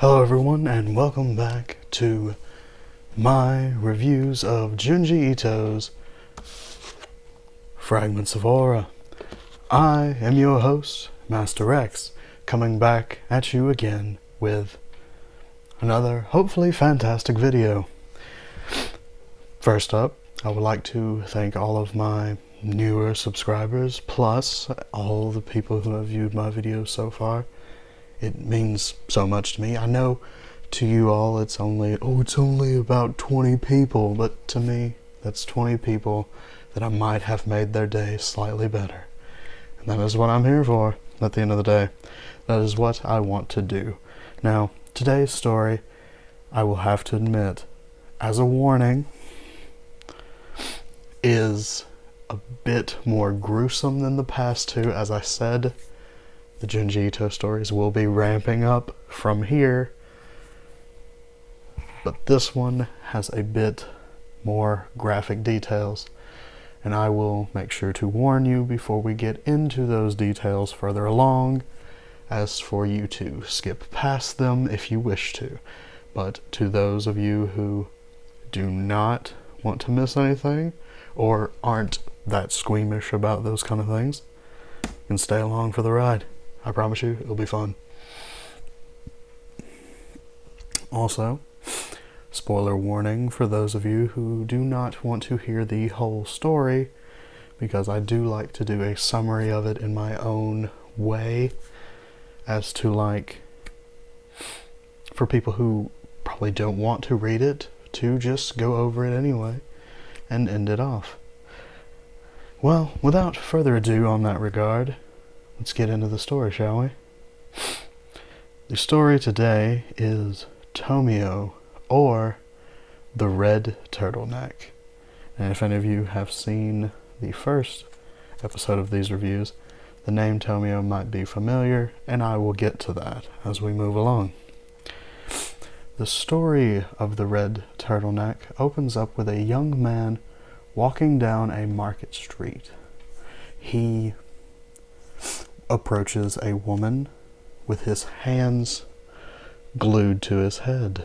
Hello everyone, and welcome back to my reviews of Junji Ito's Fragments of Aura. I am your host, Master X, coming back at you again with another hopefully fantastic video. First up, I would like to thank all of my newer subscribers, plus all the people who have viewed my videos so far. It means so much to me. I know to you all it's only about 20 people, but to me that's 20 people that I might have made their day slightly better. And that is what I'm here for at the end of the day. That is what I want to do. Now, today's story, I will have to admit, as a warning, is a bit more gruesome than the past two. As I said, the Junji Ito stories will be ramping up from here, but this one has a bit more graphic details, and I will make sure to warn you before we get into those details further along, as for you to skip past them if you wish to. But to those of you who do not want to miss anything, or aren't that squeamish about those kind of things, you can stay along for the ride. I promise you, it'll be fun. Also, spoiler warning for those of you who do not want to hear the whole story, because I do like to do a summary of it in my own way, as to for people who probably don't want to read it, to just go over it anyway and end it off. Well, without further ado on that regard, let's get into the story, shall we? The story today is Tomio, or the Red Turtleneck. And if any of you have seen the first episode of these reviews, the name Tomio might be familiar, and I will get to that as we move along. The story of the Red Turtleneck opens up with a young man walking down a market street. He approaches a woman with his hands glued to his head.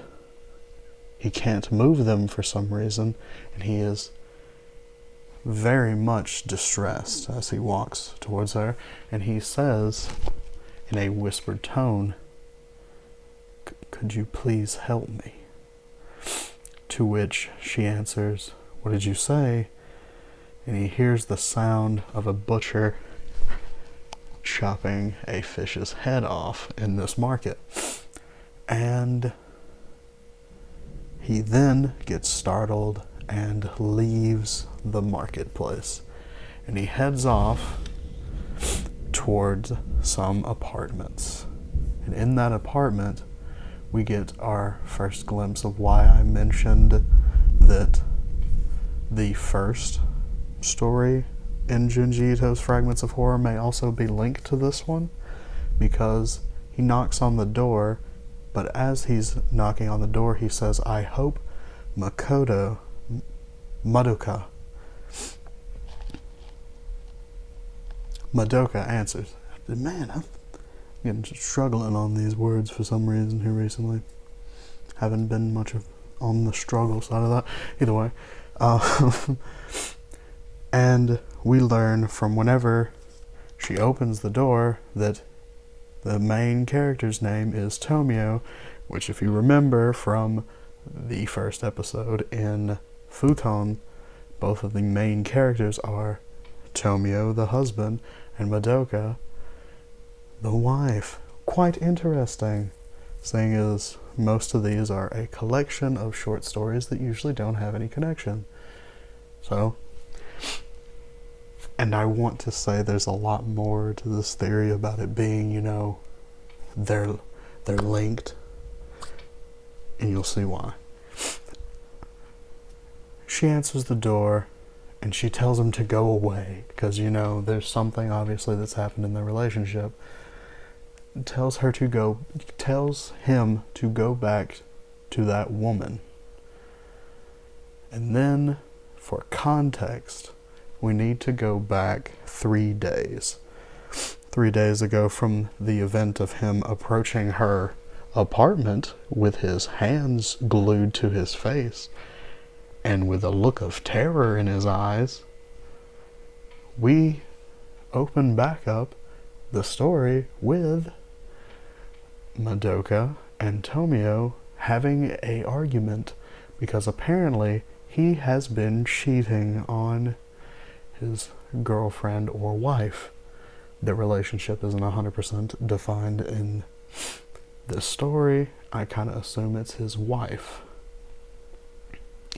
He can't move them for some reason, and he is very much distressed as he walks towards her, and he says in a whispered tone, "Could you please help me?" To which she answers, "What did you say?" And he hears the sound of a butcher chopping a fish's head off in this market. And he then gets startled and leaves the marketplace. And he heads off towards some apartments. And in that apartment, we get our first glimpse of why I mentioned that the first story in Junji Ito's Fragments of Horror may also be linked to this one, because he knocks on the door, but as he's knocking on the door, he says, "I hope Madoka answers." Man, I'm getting struggling on these words for some reason here recently. Haven't been much on the struggle side of that. Either way. And we learn from whenever she opens the door that the main character's name is Tomio, which, if you remember from the first episode in Futon, both of the main characters are Tomio, the husband, and Madoka, the wife. Quite interesting, seeing as most of these are a collection of short stories that usually don't have any connection. So, and I want to say there's a lot more to this theory about it being, they're linked, and you'll see why. She answers the door, and she tells him to go away, because, there's something obviously that's happened in their relationship. Tells him to go back to that woman. And then, for context, we need to go back 3 days. 3 days ago from the event of him approaching her apartment with his hands glued to his face and with a look of terror in his eyes, we open back up the story with Madoka and Tomio having a argument because apparently he has been cheating on his girlfriend or wife. The relationship isn't 100% defined in this story. I kind of assume it's his wife.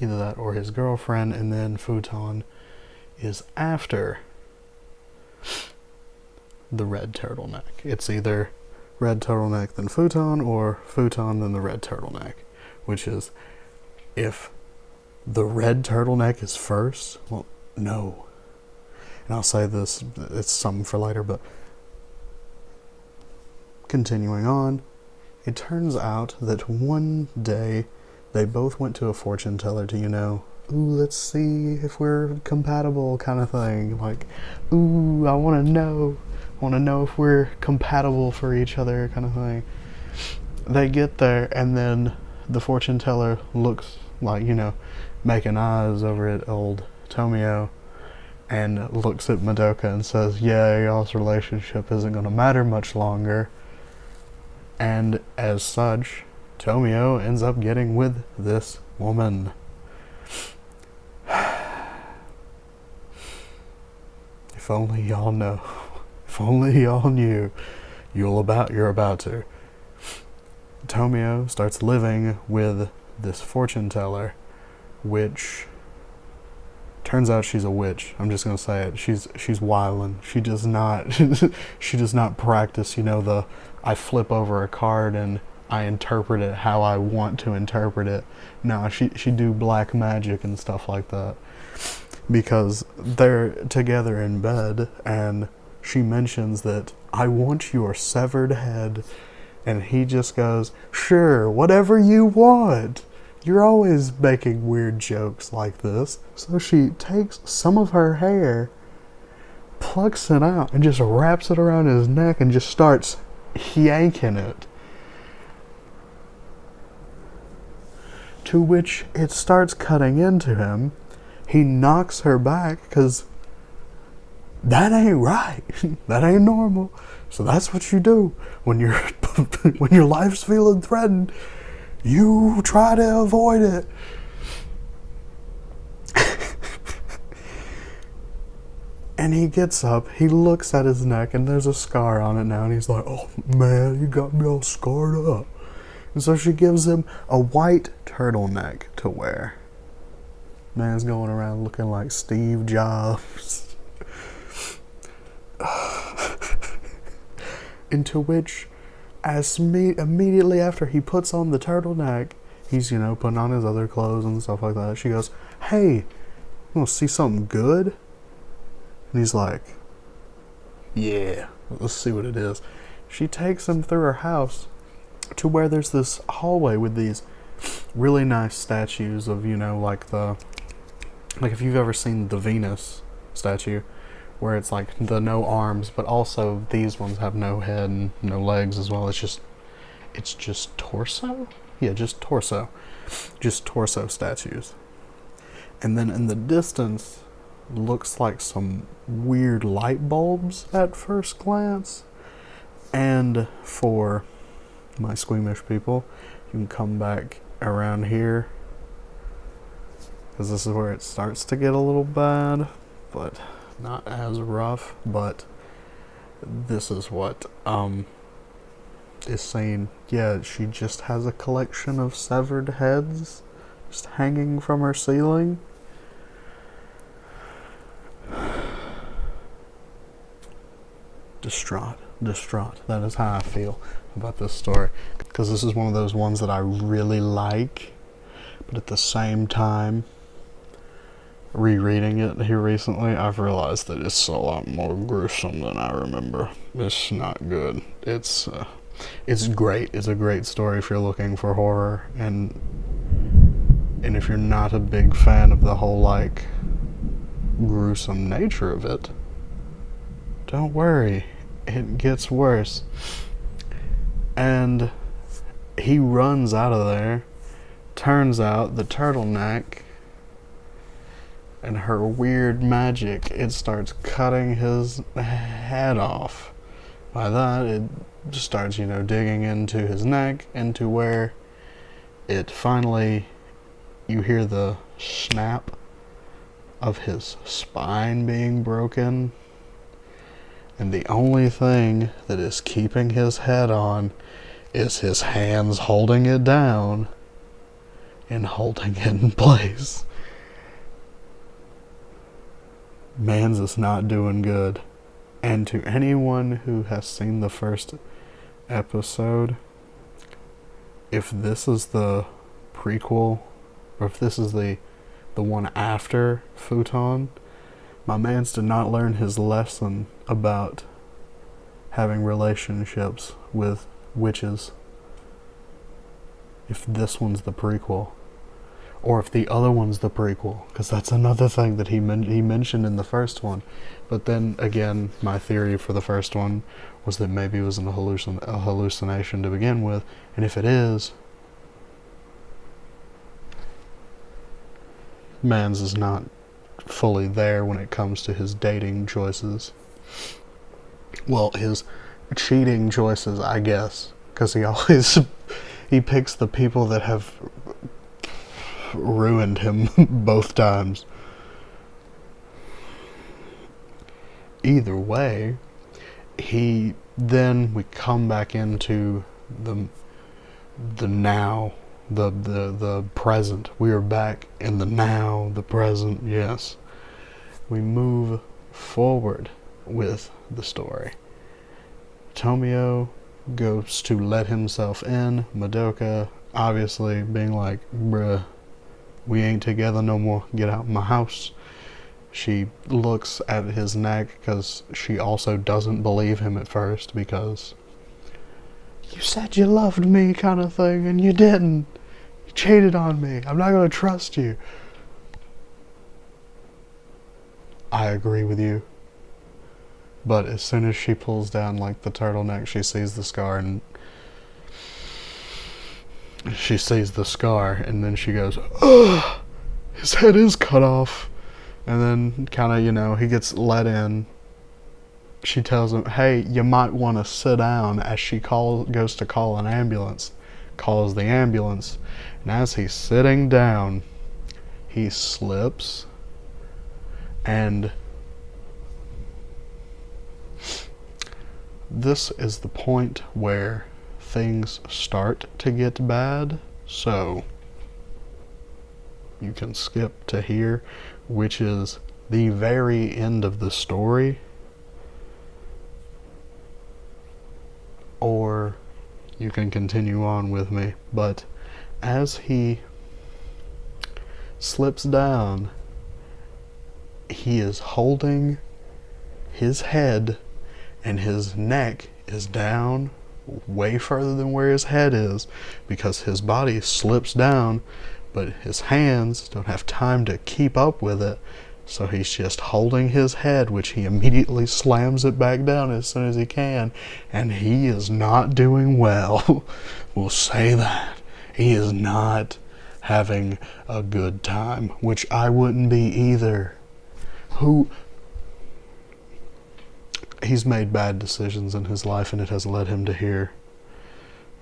Either that or his girlfriend, and then Futon is after the red turtleneck. It's either red turtleneck then Futon, or Futon then the red turtleneck, which is, if the red turtleneck is first, well, no. And I'll say this, it's something for later, but continuing on, it turns out that one day they both went to a fortune teller to, ooh, let's see if we're compatible kind of thing. Like, ooh, I want to know if we're compatible for each other kind of thing. They get there, and then the fortune teller looks like, making eyes over at old Tomio, and looks at Madoka and says, yeah, y'all's relationship isn't going to matter much longer. And as such, Tomio ends up getting with this woman. If only y'all know. If only y'all knew. You're about to. Tomio starts living with this fortune teller, which turns out she's a witch. I'm just gonna say it. She's wildin'. She does not practice, the I flip over a card and I interpret it how I want to interpret it. No, she do black magic and stuff like that. Because they're together in bed, and she mentions that, I want your severed head. And he just goes, sure, whatever you want. You're always making weird jokes like this. So she takes some of her hair, plucks it out, and just wraps it around his neck and just starts yanking it. To which it starts cutting into him. He knocks her back because that ain't right. That ain't normal. So that's what you do when you're when your life's feeling threatened. You try to avoid it. And he gets up, he looks at his neck, and there's a scar on it now, and he's like, oh man, you got me all scarred up. And so she gives him a white turtleneck to wear. Man's going around looking like Steve Jobs. Into which, immediately after he puts on the turtleneck, he's, putting on his other clothes and stuff like that. She goes, hey, you want to see something good? And he's like, yeah, let's see what it is. She takes him through her house to where there's this hallway with these really nice statues of, like if you've ever seen the Venus statue, where it's like the no arms, but also these ones have no head and no legs as well. It's just torso? Yeah, just torso. Just torso statues. And then in the distance, looks like some weird light bulbs at first glance. And for my squeamish people, you can come back around here, because this is where it starts to get a little bad, but not as rough. But this is what is saying, yeah, she just has a collection of severed heads just hanging from her ceiling. Distraught. That is how I feel about this story, because this is one of those ones that I really like, but at the same time, rereading it here recently, I've realized that it's a lot more gruesome than I remember. It's not good. It's great. It's a great story if you're looking for horror, and if you're not a big fan of the whole gruesome nature of it, don't worry, it gets worse. And he runs out of there. Turns out the turtleneck and her weird magic, it starts cutting his head off. By that, it just starts, digging into his neck, into where it finally, you hear the snap of his spine being broken. And the only thing that is keeping his head on is his hands holding it down and holding it in place. Mans is not doing good. And to anyone who has seen the first episode, if this is the prequel, or if this is the one after Futon, my mans did not learn his lesson about having relationships with witches. If this one's the prequel, or if the other one's the prequel, because that's another thing that he mentioned in the first one. But then again, my theory for the first one was that maybe it was a hallucination to begin with, and if it is, Mans is not fully there when it comes to his dating choices. Well, his cheating choices, I guess, because he picks the people that have ruined him both times. Either way, we come back into the now, the present. We are back in the now, the present, yes. We move forward with the story. Tomio goes to let himself in. Madoka, obviously, being like, bruh, we ain't together no more. Get out of my house. She looks at his neck because she also doesn't believe him at first, because you said you loved me kind of thing and you didn't. You cheated on me. I'm not going to trust you. I agree with you. But as soon as she pulls down like the turtleneck, she sees the scar, and then she goes, ugh, his head is cut off. And then kind of, he gets let in. She tells him, hey, you might want to sit down, as she goes to call an ambulance. Calls the ambulance. And as he's sitting down, he slips. And this is the point where things start to get bad. So you can skip to here, which is the very end of the story, or you can continue on with me. But as he slips down, he is holding his head, and his neck is down way further than where his head is, because his body slips down, but his hands don't have time to keep up with it, so he's just holding his head, which he immediately slams it back down as soon as he can, and he is not doing well. We'll say that. He is not having a good time, which I wouldn't be either. He's made bad decisions in his life, and it has led him to here.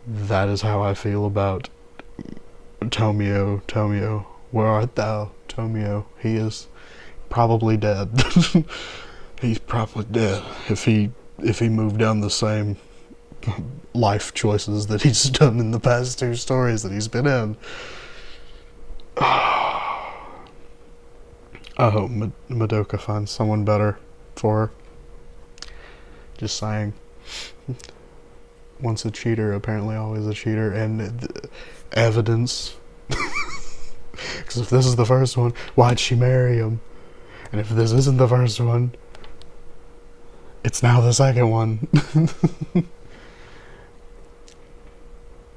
That is how I feel about Tomio. Tomio, where art thou, Tomio? He is probably dead. He's probably dead if he moved down the same life choices that he's done in the past two stories that he's been in. I hope Madoka finds someone better for her. Just saying. Once a cheater, apparently always a cheater, and evidence. Because if this is the first one, why'd she marry him? And if this isn't the first one, it's now the second one.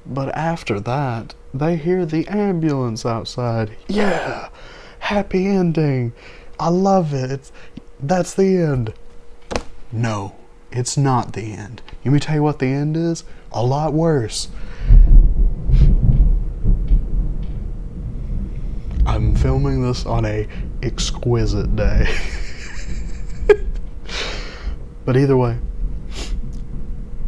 But after that, they hear the ambulance outside. Yeah! Happy ending! I love it! That's the end. No, it's not the end. Let me tell you what the end is. A lot worse. filming this on a exquisite day. But either way,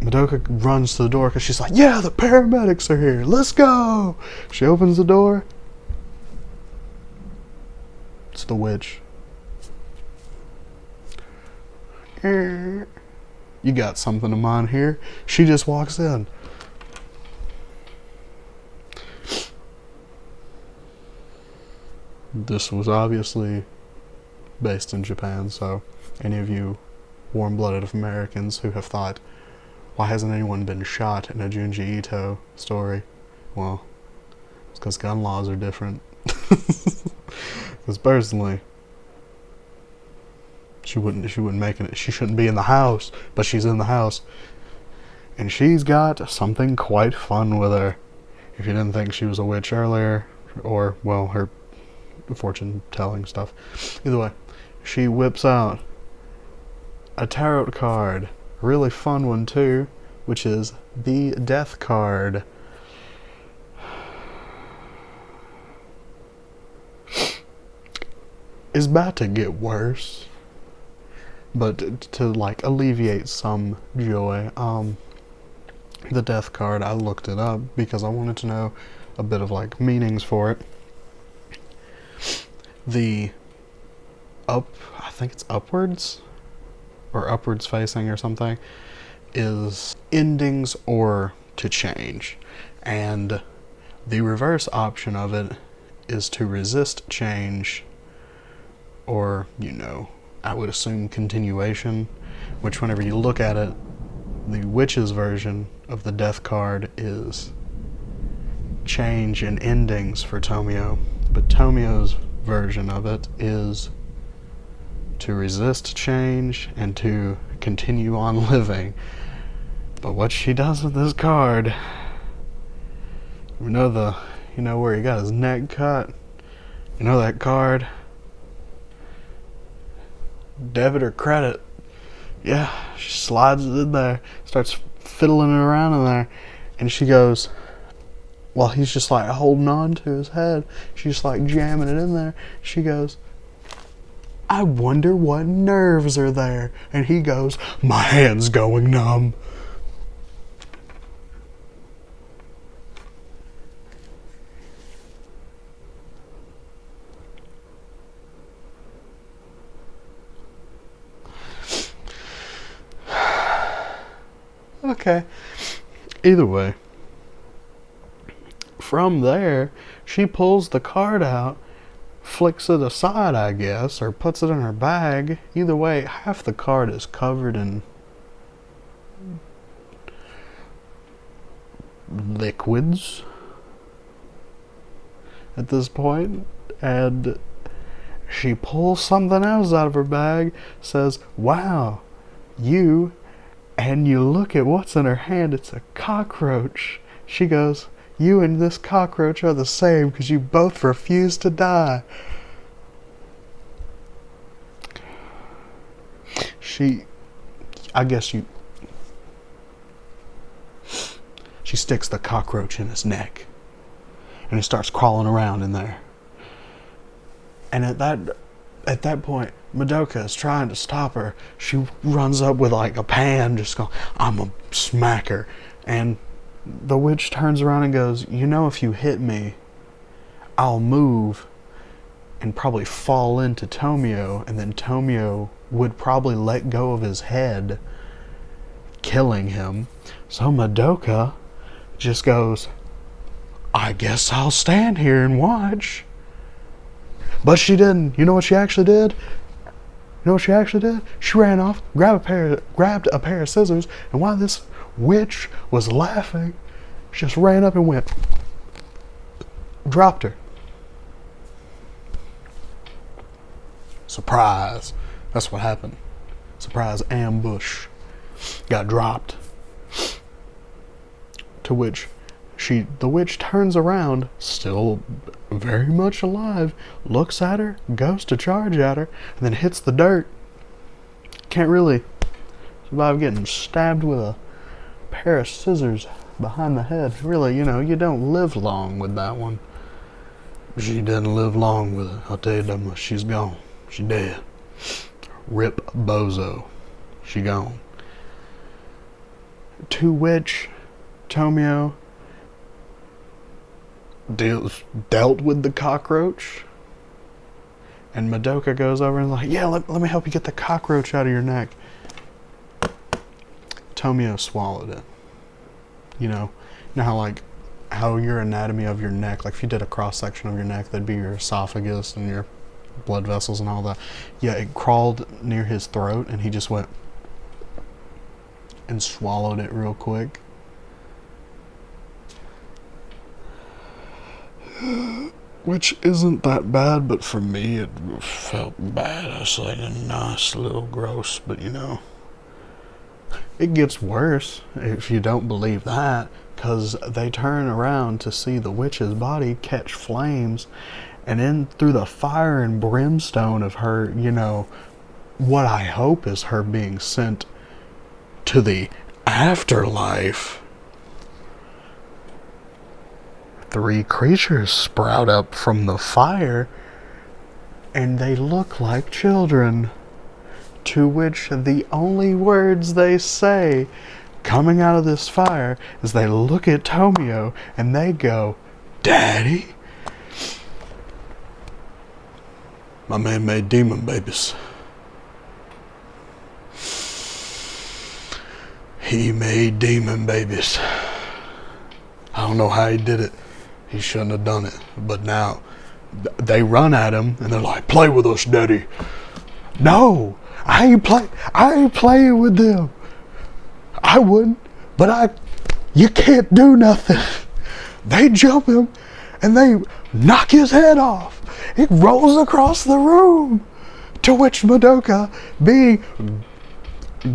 Madoka runs to the door because she's like, yeah, the paramedics are here, let's go. She opens the door. It's the witch. You got something of mine here. She just walks in. This was obviously based in Japan, so any of you warm-blooded Americans who have thought, why hasn't anyone been shot in a Junji Ito story? Well, it's because gun laws are different. Because personally, she wouldn't make it. She shouldn't be in the house, but she's in the house. And she's got something quite fun with her. If you didn't think she was a witch earlier, or, well, her fortune-telling stuff. Either way, she whips out a tarot card, a really fun one too, which is the Death card. It's about to get worse, but to like alleviate some joy, the Death card, I looked it up because I wanted to know a bit of like meanings for it. The I think it's upwards or upwards facing or something, is endings or to change. And the reverse option of it is to resist change, or, you know, I would assume continuation, which whenever you look at it, the witch's version of the Death card is change and endings for Tomio, but Tomio's version of it is to resist change and to continue on living. But what she does with this card, you know where he got his neck cut? You know that card? Debit or credit? Yeah, she slides it in there, starts fiddling it around in there, and she goes, while he's just like holding on to his head, she's just like jamming it in there. She goes, I wonder what nerves are there. And he goes, my hand's going numb. Okay. Either way. From there, she pulls the card out, flicks it aside, I guess, or puts it in her bag. Either way, half the card is covered in liquids at this point, and she pulls something else out of her bag, says, wow, and you look at what's in her hand, it's a cockroach. She goes, you and this cockroach are the same because you both refuse to die. She sticks the cockroach in his neck and he starts crawling around in there. And at that point, Madoka is trying to stop her. She runs up with like a pan, just going, I'm a smack her. And the witch turns around and goes, you know, if you hit me, I'll move and probably fall into Tomio, and then Tomio would probably let go of his head, killing him. So Madoka just goes, I guess I'll stand here and watch. But she didn't. You know what she actually did? She ran off, grabbed a pair of scissors, and while this witch was laughing, she just ran up and went, dropped her. Surprise. That's what happened. Surprise ambush. Got dropped. To which the witch turns around, still very much alive, looks at her, goes to charge at her, and then hits the dirt. Can't really survive getting stabbed with a pair of scissors behind the head. Really, you don't live long with that one. She didn't live long with it. I'll tell you that much. She's gone. She dead. Rip bozo. She gone. To which Tomio dealt with the cockroach, and Madoka goes over and like, yeah, let me help you get the cockroach out of your neck. Tomio swallowed it. You know how your anatomy of your neck, like if you did a cross section of your neck, that'd be your esophagus and your blood vessels and all that. Yeah, it crawled near his throat and he just went and swallowed it real quick. Which isn't that bad, but for me it felt bad. I was like, a nice little gross, but you know, it gets worse if you don't believe that, because they turn around to see the witch's body catch flames, and in through the fire and brimstone of her, you know, what I hope is her being sent to the afterlife, 3 creatures sprout up from the fire, and they look like children, to which the only words they say coming out of this fire is they look at Tomio and they go, "Daddy?" My man made demon babies. He made demon babies. I don't know how he did it. He shouldn't have done it. But now they run at him and they're like, "Play with us, Daddy." No, I ain't playing with them. I wouldn't, but you can't do nothing. They jump him and they knock his head off. It rolls across the room. To which Madoka, being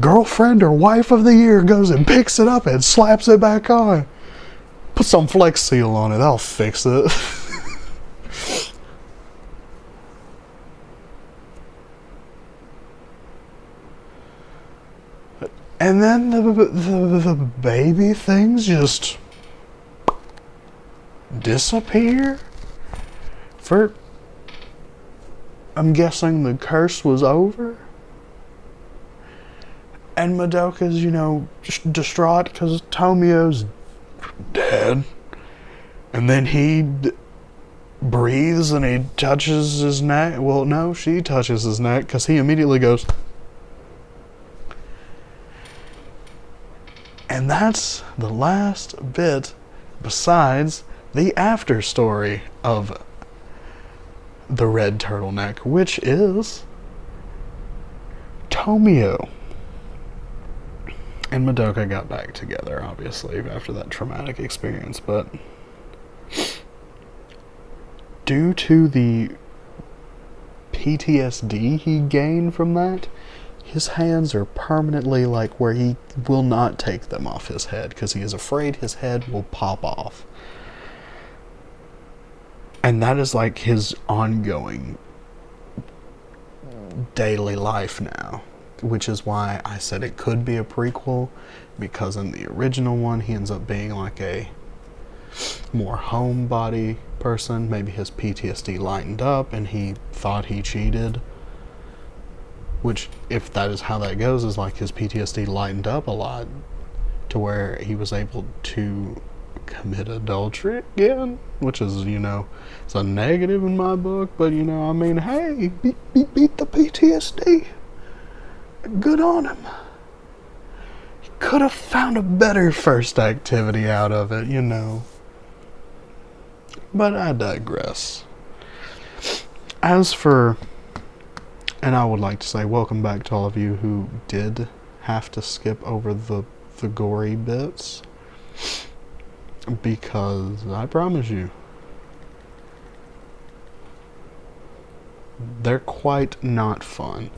girlfriend or wife of the year, goes and picks it up and slaps it back on. Put some Flex Seal on it, I'll fix it. And then the baby things just disappear. I'm guessing the curse was over. And Madoka's, you know, distraught because Tomio's dead. And then he breathes and he touches his neck. Well, no, she touches his neck because he immediately goes. And that's the last bit, besides the after story of the red turtleneck, which is Tomio and Madoka got back together, obviously, after that traumatic experience, but due to the PTSD he gained from that, his hands are permanently like where he will not take them off his head because he is afraid his head will pop off. And that is like his ongoing daily life now, which is why I said it could be a prequel, because in the original one he ends up being like a more homebody person. Maybe his PTSD lightened up and he thought he cheated. Which, if that is how that goes, is like his PTSD lightened up a lot to where he was able to commit adultery again, which is, you know, it's a negative in my book, but, you know, I mean, hey, beat the PTSD. Good on him. He could have found a better first activity out of it, you know. But I digress. As for... And I would like to say welcome back to all of you who did have to skip over the gory bits, because I promise you, they're quite not fun.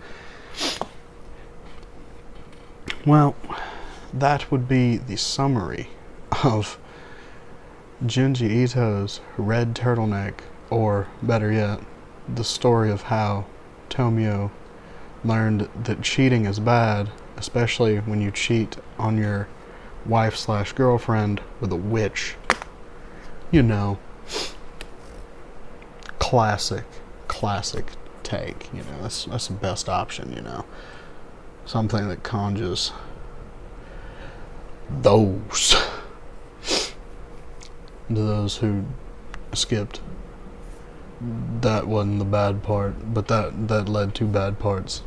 Well, that would be the summary of Junji Ito's Red Turtleneck, or better yet, the story of how Tomio learned that cheating is bad, especially when you cheat on your wife/girlfriend with a witch. You know. classic take, you know. That's the best option, you know. Something that conjures those to those who skipped. That wasn't the bad part, but that led to bad parts.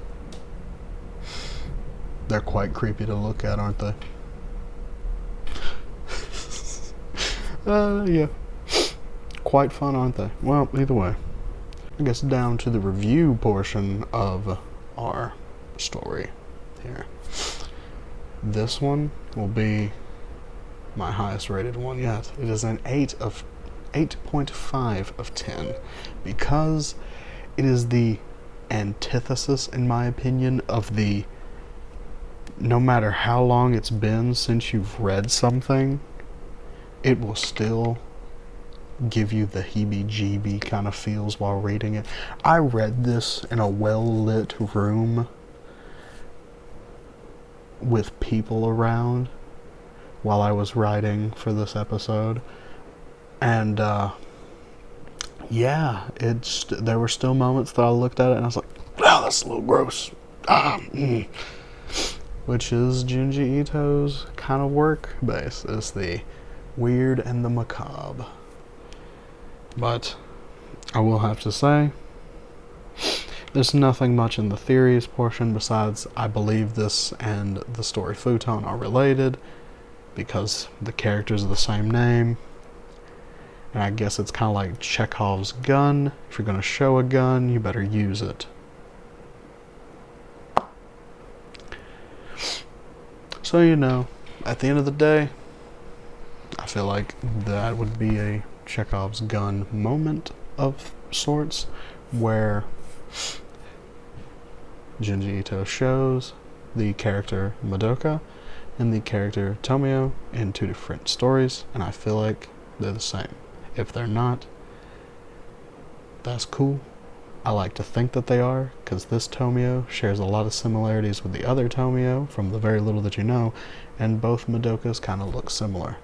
They're quite creepy to look at, aren't they? Yeah. Quite fun, aren't they? Well, either way. I guess down to the review portion of our story here. This one will be my highest rated one yet. It is an 8.5 of 10 because it is the antithesis, in my opinion, of the no matter how long it's been since you've read something, it will still give you the heebie-jeebie kind of feels while reading it. I read this in a well-lit room with people around while I was writing for this episode, and yeah, there were still moments that I looked at it and I was like, "Wow, that's a little gross." Which is Junji Ito's kind of work base, is the weird and the macabre. But I will have to say, there's nothing much in the theories portion besides I believe this and the story futon are related because the characters are the same name. And I guess it's kind of like Chekhov's gun. If you're going to show a gun, you better use it. So, you know, at the end of the day, I feel like that would be a Chekhov's gun moment of sorts, where Junji Ito shows the character Madoka and the character Tomio in two different stories, and I feel like they're the same. If they're not, that's cool. I like to think that they are, because this Tomio shares a lot of similarities with the other Tomio from the very little that you know, and both Madokas kind of look similar.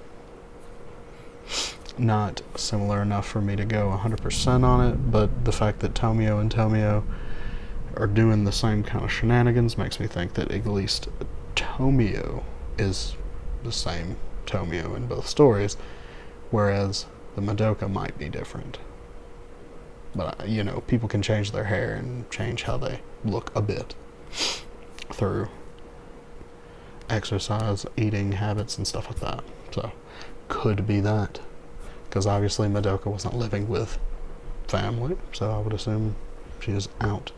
Not similar enough for me to go 100% on it, but the fact that Tomio and Tomio are doing the same kind of shenanigans makes me think that at least Tomio is the same Tomio in both stories, whereas the Madoka might be different. But, you know, people can change their hair and change how they look a bit through exercise, eating habits, and stuff like that. So, could be that. Because obviously Madoka wasn't living with family, so I would assume she is out.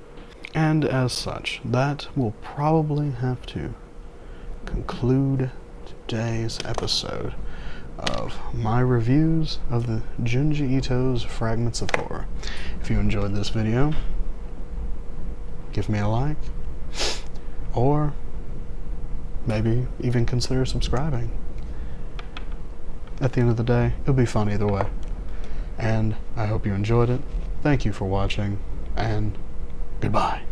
And as such, that will probably have to conclude today's episode of my reviews of the Junji Ito's Fragments of Horror. If you enjoyed this video, give me a like, or maybe even consider subscribing. At the end of the day, it'll be fun either way. And I hope you enjoyed it. Thank you for watching, and goodbye.